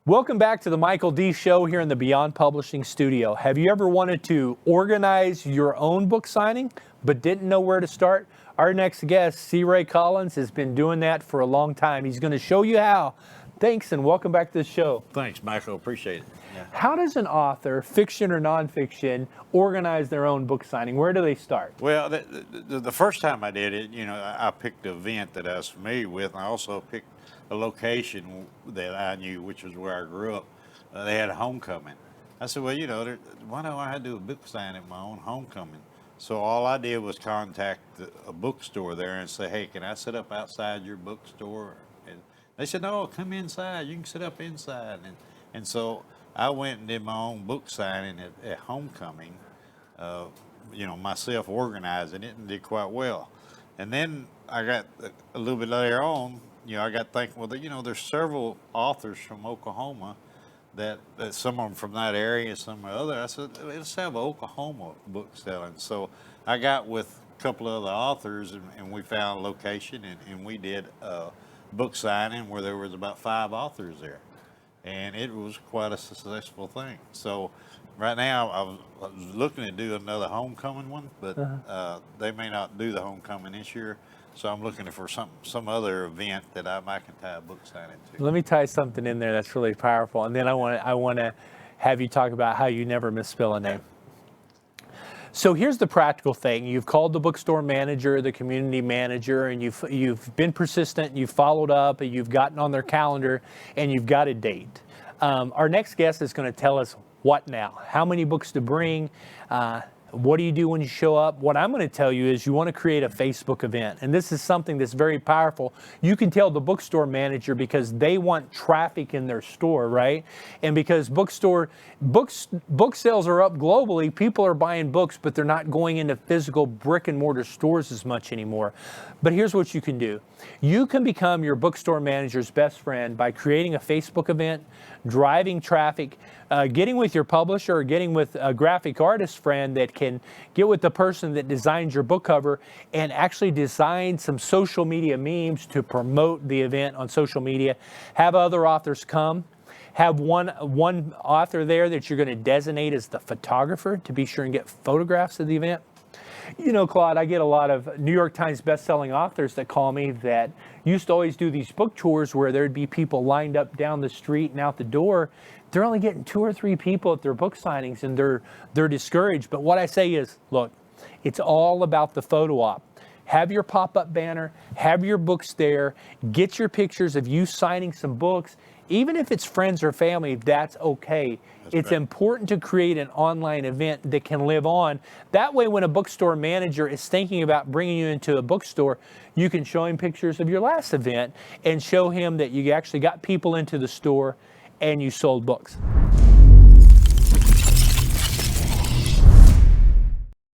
Welcome back to the Michael D. Show here in the Beyond Publishing studio. Have you ever wanted to organize your own book signing but didn't know where to start? Our next guest, C. Ray Collins, has been doing that for a long time. He's going to show you how. Thanks and welcome back to the show. Thanks, Michael. Appreciate it. Yeah. How does an author, fiction or nonfiction, organize their own book signing? Where do they start? Well, the first time I did it, I picked an event that I was familiar with, and I also picked a location that I knew, which was where I grew up. They had a homecoming. I said, well, why don't I do a book signing at my own homecoming? So all I did was contact a bookstore there and say, hey, can I sit up outside your bookstore? And they said, no, come inside. You can sit up inside. And so I went and did my own book signing at homecoming, myself organizing it, and did quite well. And then I got a little bit later on, I got thinking, well, there's several authors from Oklahoma that some of them from that area, some of the other. I said, let's have an Oklahoma book selling. So I got with a couple of other authors, and we found a location, and we did a book signing where there was about 5 authors there. And it was quite a successful thing. So right now I was looking to do another homecoming one, but they may not do the homecoming this year. So I'm looking for some other event that I can tie a book signing to. Let me tie something in there that's really powerful, and then I want to have you talk about how you never misspell a name. So here's the practical thing. You've called the bookstore manager, the community manager, and you've been persistent, you've followed up, and you've gotten on their calendar, and you've got a date. Our next guest is going to tell us what now, how many books to bring, what do you do when you show up? What I'm going to tell you is you want to create a Facebook event. And this is something that's very powerful. You can tell the bookstore manager because they want traffic in their store, right? And because book sales are up globally, people are buying books, but they're not going into physical brick and mortar stores as much anymore. But here's what you can do. You can become your bookstore manager's best friend by creating a Facebook event, driving traffic, getting with your publisher or getting with a graphic artist friend that can get with the person that designs your book cover and actually design some social media memes to promote the event on social media. Have other authors come. Have one author there that you're going to designate as the photographer to be sure and get photographs of the event. Claude, I get a lot of New York Times best-selling authors that call me that used to always do these book tours where there'd be people lined up down the street and out the door. They're only getting 2 or 3 people at their book signings, and they're discouraged. But what I say is, look, it's all about the photo op. Have your pop-up banner, have your books there, get your pictures of you signing some books. Even if it's friends or family, that's okay. It's important to create an online event that can live on. That way, when a bookstore manager is thinking about bringing you into a bookstore, you can show him pictures of your last event and show him that you actually got people into the store and you sold books.